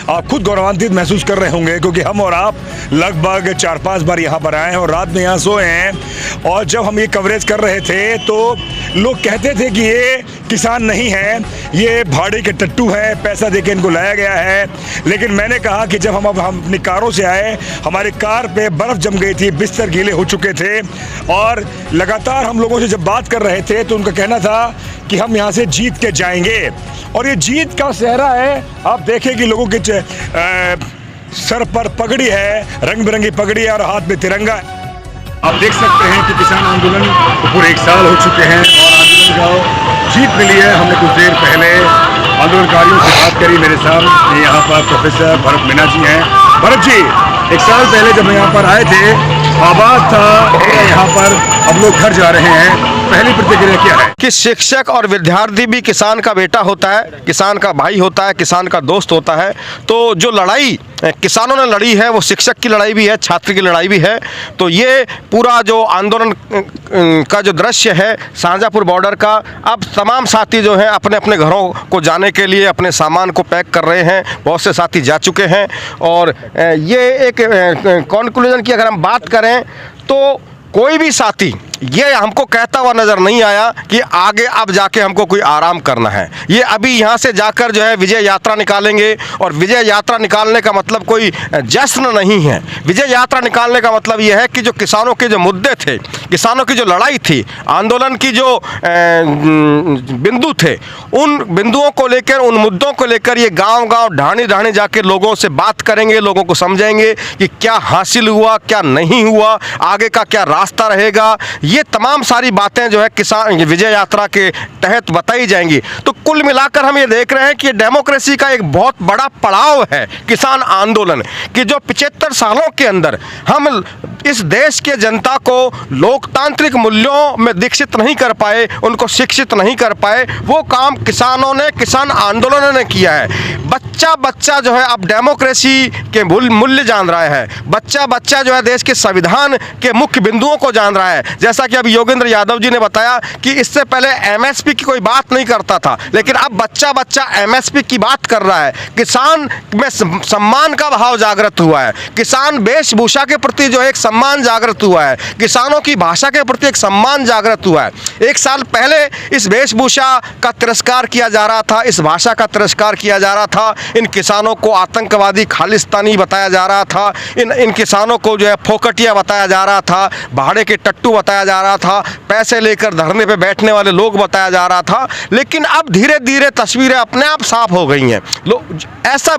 आप खुद गौरवान्वित महसूस कर रहे होंगे, क्योंकि हम और आप लगभग 4-5 बार यहाँ पर आए हैं और रात में यहाँ सोए हैं। और जब हम ये कवरेज कर रहे थे तो लोग कहते थे कि ये किसान नहीं है, ये भाड़े के टट्टू हैं, पैसा देके इनको लाया गया है। लेकिन मैंने कहा कि जब हम अपनी कारों से आए, हमारी कार पे बर्फ़ जम गई थी, बिस्तर गीले हो चुके थे और लगातार हम लोगों से जब बात कर रहे थे तो उनका कहना था कि हम यहाँ से जीत के जाएंगे। और ये जीत का सेहरा है। आप देखें कि लोगों के सर पर पगड़ी है, रंग बिरंगी पगड़ी है और हाथ में तिरंगा है। आप देख सकते हैं कि किसान आंदोलन को पूरे 1 साल हो चुके हैं और आंदोलन का जीत मिली है। हमने कुछ देर पहले आंदोलनकारियों से बात करी। मेरे सामने यहाँ पर प्रोफेसर भरत मीना जी हैं। भरत जी, 1 साल पहले जब यहाँ पर आए थे, आवाज था यहाँ पर, अब लोग घर जा रहे हैं, पहली प्रतिक्रिया क्या है? कि शिक्षक और विद्यार्थी भी किसान का बेटा होता है, किसान का भाई होता है, किसान का दोस्त होता है। तो जो लड़ाई किसानों ने लड़ी है वो शिक्षक की लड़ाई भी है, छात्र की लड़ाई भी है। तो ये पूरा जो आंदोलन का जो दृश्य है शाहजहाँपुर बॉर्डर का, अब तमाम साथी जो हैं अपने अपने घरों को जाने के लिए अपने सामान को पैक कर रहे हैं। बहुत से साथी जा चुके हैं और ये एक कंक्लूजन की अगर हम बात करें तो कोई भी साथी ये हमको कहता हुआ नज़र नहीं आया कि आगे अब जाके हमको कोई आराम करना है। ये अभी यहाँ से जाकर जो है विजय यात्रा निकालेंगे और विजय यात्रा निकालने का मतलब कोई जश्न नहीं है। विजय यात्रा निकालने का मतलब ये है कि जो किसानों के जो मुद्दे थे, किसानों की जो लड़ाई थी, आंदोलन की जो बिंदु थे, उन बिंदुओं को लेकर, उन मुद्दों को लेकर ये गाँव-गाँव, ढाणी-ढाणी जाके लोगों से बात करेंगे, लोगों को समझाएंगे कि क्या हासिल हुआ, क्या नहीं हुआ, आगे का क्या रास्ता रहेगा। ये तमाम सारी बातें जो है किसान विजय यात्रा के तहत बताई जाएंगी। तो कुल मिलाकर हम ये देख रहे हैं कि डेमोक्रेसी का एक बहुत बड़ा पड़ाव है किसान आंदोलन, कि जो 75 सालों के अंदर हम इस देश के जनता को लोकतांत्रिक मूल्यों में दीक्षित नहीं कर पाए, उनको शिक्षित नहीं कर पाए, वो काम किसानों ने, किसान आंदोलनों ने किया है। बच्चा बच्चा जो है अब डेमोक्रेसी के मूल्य जान रहा है। बच्चा बच्चा जो है देश के संविधान के मुख्य बिंदुओं को जान रहा है। जैसा कि अभी योगेंद्र यादव जी ने बताया कि इससे पहले एमएसपी की कोई बात नहीं करता था, लेकिन अब बच्चा बच्चा एमएसपी की बात कर रहा है। किसान में सम्मान का भाव जागृत हुआ है। किसान वेशभूषा के प्रति जो एक सम्मान जागृत हुआ है। किसानों की भाषा के प्रति एक सम्मान जागृत हुआ है। 1 साल पहले इस वेशभूषा का तिरस्कार किया जा रहा था, इस भाषा का तिरस्कार किया जा रहा था, इन किसानों को आतंकवादी, खालिस्तानी बताया जा रहा था, इन किसानों को जो है फोकटिया बताया जा रहा था, भाड़े के टट्टू बताया जा रहा था, पैसे लेकर धरने पे बैठने वाले लोग बताया जा रहा था। लेकिन अब धीरे धीरे तस्वीरें अपने आप साफ हो गई हैं। लोग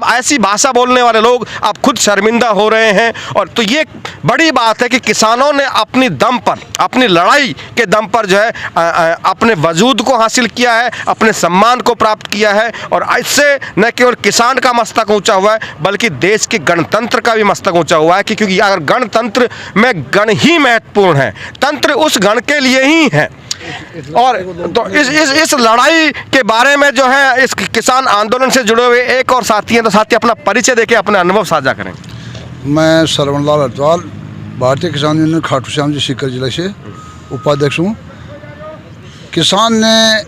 ऐसी भाषा बोलने वाले लोग अब खुद शर्मिंदा हो रहे हैं। और तो ये बड़ी बात है कि किसानों ने अपनी दम पर, अपनी लड़ाई के दम पर जो है अपने वजूद को हासिल किया है, अपने सम्मान को प्राप्त किया है। और इससे न केवल किसान का मस्तक ऊंचा हुआ है, बल्कि देश के गणतंत्र का भी मस्तक ऊंचा हुआ है। क्योंकि अगर गणतंत्र में गण ही महत्वपूर्ण है, तंत्र उस गण के लिए ही है। और तो इस लड़ाई के बारे में जो है इस किसान आंदोलन से जुड़े हुए एक और साथी हैं, तो साथी अपना परिचय देके अपने अनुभव साझा करें। मैं सरवण लाल अटवाल, भारतीय किसान यूनियन खाटू श्याम जी सीकर जिले से उपाध्यक्ष हूँ। किसान ने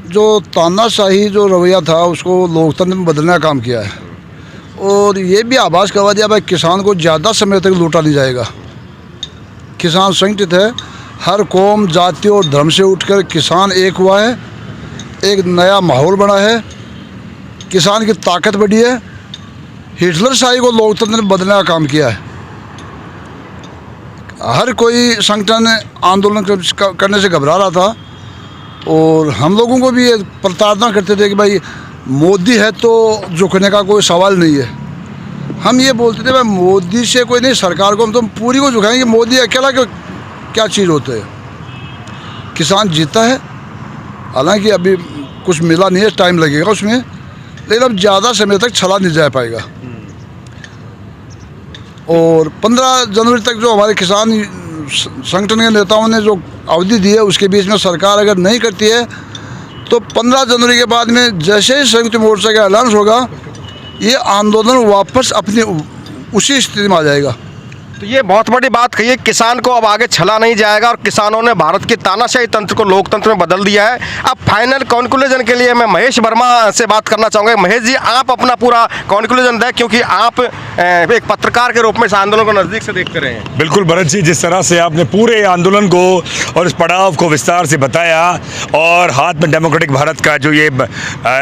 जो तानाशाही जो रवैया था उसको लोकतंत्र में बदलने का काम किया है और ये भी आभास करवा दिया भाई किसान को ज़्यादा समय तक लूटा नहीं जाएगा। किसान संगठित है, हर कौम, जाति और धर्म से उठकर किसान एक हुआ है। एक नया माहौल बना है, किसान की ताकत बढ़ी है। हिटलर शाही को लोकतंत्र में बदलने का काम किया है। हर कोई संगठन आंदोलन करने से घबरा रहा था और हम लोगों को भी ये प्रार्थना करते थे कि भाई मोदी है तो झुकने का कोई सवाल नहीं है। हम ये बोलते थे भाई मोदी से कोई नहीं, सरकार को हम तो पूरी को झुकाएंगे, मोदी अकेला क्या चीज़ होते है। किसान जीता है, हालांकि अभी कुछ मिला नहीं है, टाइम लगेगा उसमें, लेकिन अब ज़्यादा समय तक चला नहीं जा पाएगा। और 15 जनवरी तक जो हमारे किसान संगठन के नेताओं ने जो अवधि दी है उसके बीच में सरकार अगर नहीं करती है तो 15 जनवरी के बाद में जैसे ही संयुक्त मोर्चा का ऐलान होगा ये आंदोलन वापस अपनी उसी स्थिति में आ जाएगा। तो ये बहुत बड़ी बात कही है, किसान को अब आगे छला नहीं जाएगा और किसानों ने भारत के तानाशाही तंत्र को लोकतंत्र में बदल दिया है। अब फाइनल कॉन्क्लूजन के लिए मैं महेश वर्मा से बात करना चाहूँगा। महेश जी, आप अपना पूरा कॉन्क्लूजन दें, क्योंकि आप एक पत्रकार के रूप में इस आंदोलन को नज़दीक से देखते रहे हैं। बिल्कुल भरत जी, जिस तरह से आपने पूरे आंदोलन को और इस पड़ाव को विस्तार से बताया और हाथ में डेमोक्रेटिक भारत का जो ये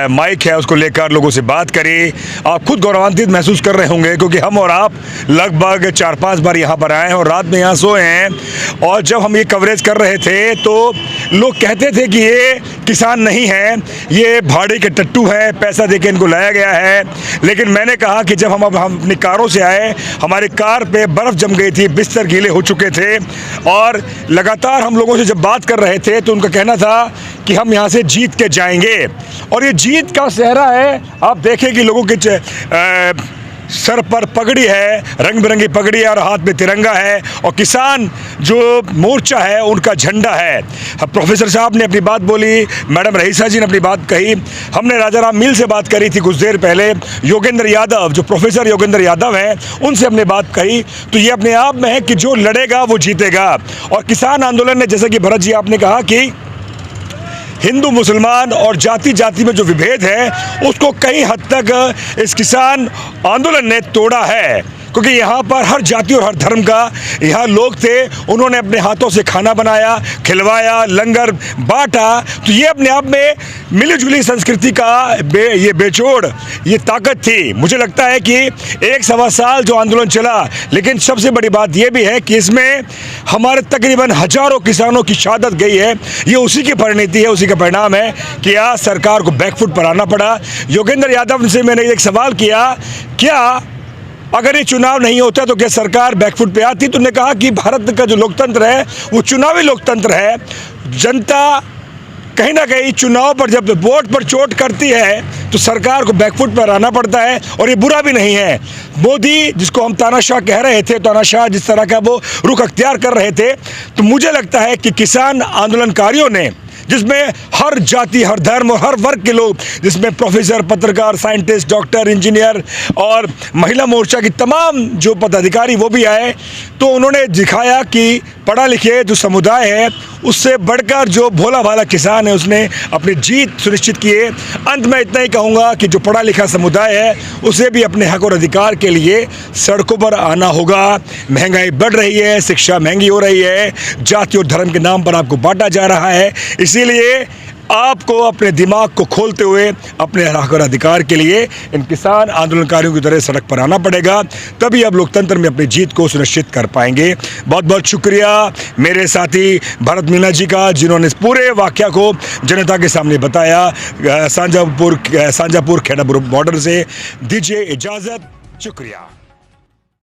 माइक है उसको लेकर लोगों से बात करी, आप खुद गौरवान्वित महसूस कर रहे होंगे, क्योंकि हम और आप लगभग 4-5 बार यहाँ पर आए हैं और रात में यहाँ सोए हैं। और जब हम ये कवरेज कर रहे थे तो लोग कहते थे कि ये किसान नहीं है, ये भाड़े के टट्टू हैं, पैसा देके इनको लाया गया है। लेकिन मैंने कहा कि जब हम अपनी कारों से आए, हमारी कार पे बर्फ़ जम गई थी, बिस्तर गीले हो चुके थे और लगातार हम लोगों से जब बात कर रहे थे तो उनका कहना था कि हम यहाँ से जीत के जाएंगे। और ये जीत का सेहरा है, आप देखें कि लोगों के सर पर पगड़ी है, रंग बिरंगी पगड़ी है और हाथ में तिरंगा है, और किसान जो मोर्चा है उनका झंडा है। प्रोफेसर साहब ने अपनी बात बोली, मैडम रईसा जी ने अपनी बात कही, हमने राजा राम मिल से बात करी थी कुछ देर पहले, योगेंद्र यादव जो प्रोफेसर योगेंद्र यादव हैं उनसे हमने बात कही। तो ये अपने आप में है कि जो लड़ेगा वो जीतेगा। और किसान आंदोलन ने, जैसा कि भरत जी आपने कहा कि हिंदू मुसलमान और जाति जाति में जो विभेद है उसको कई हद तक इस किसान आंदोलन ने तोड़ा है, क्योंकि यहाँ पर हर जाति और हर धर्म का यहाँ लोग थे। उन्होंने अपने हाथों से खाना बनाया, खिलवाया, लंगर बांटा। तो ये अपने आप में मिलीजुली संस्कृति का ये बेजोड़ ये ताकत थी। मुझे लगता है कि 1-1.25 साल जो आंदोलन चला, लेकिन सबसे बड़ी बात ये भी है कि इसमें हमारे तकरीबन हजारों किसानों की शहादत गई है। ये उसी की परिणति है, उसी का परिणाम है कि आज सरकार को बैकफुट पर आना पड़ा। योगेंद्र यादव से मैंने एक सवाल किया, क्या अगर ये चुनाव नहीं होता तो क्या सरकार बैकफुट पे आती? तो उन्होंने कहा कि भारत का जो लोकतंत्र है वो चुनावी लोकतंत्र है। जनता कहीं ना कहीं चुनाव पर जब वोट पर चोट करती है तो सरकार को बैकफुट पर आना पड़ता है, और ये बुरा भी नहीं है। मोदी जिसको हम तानाशाह कह रहे थे, तानाशाह जिस तरह का वो रुख अख्तियार कर रहे थे, तो मुझे लगता है कि किसान आंदोलनकारियों ने, जिसमें हर जाति, हर धर्म और हर वर्ग के लोग, जिसमें प्रोफेसर, पत्रकार, साइंटिस्ट, डॉक्टर, इंजीनियर और महिला मोर्चा की तमाम जो पदाधिकारी वो भी आए, तो उन्होंने दिखाया कि पढ़ा लिखे जो समुदाय है उससे बढ़कर जो भोला भाला किसान है उसने अपनी जीत सुनिश्चित किए। अंत में इतना ही कहूँगा कि जो पढ़ा लिखा समुदाय है उसे भी अपने हक और अधिकार के लिए सड़कों पर आना होगा। महंगाई बढ़ रही है, शिक्षा महंगी हो रही है, जाति और धर्म के नाम पर आपको बांटा जा रहा है। इसीलिए आपको अपने दिमाग को खोलते हुए अपने हक और अधिकार के लिए इन किसान आंदोलनकारियों की तरह सड़क पर आना पड़ेगा, तभी आप लोकतंत्र में अपनी जीत को सुनिश्चित कर पाएंगे। बहुत बहुत शुक्रिया मेरे साथी भरत मीना जी का, जिन्होंने इस पूरे वाक़या को जनता के सामने बताया। सांजापुर खेड़ा बॉर्डर से दीजिए इजाज़त, शुक्रिया।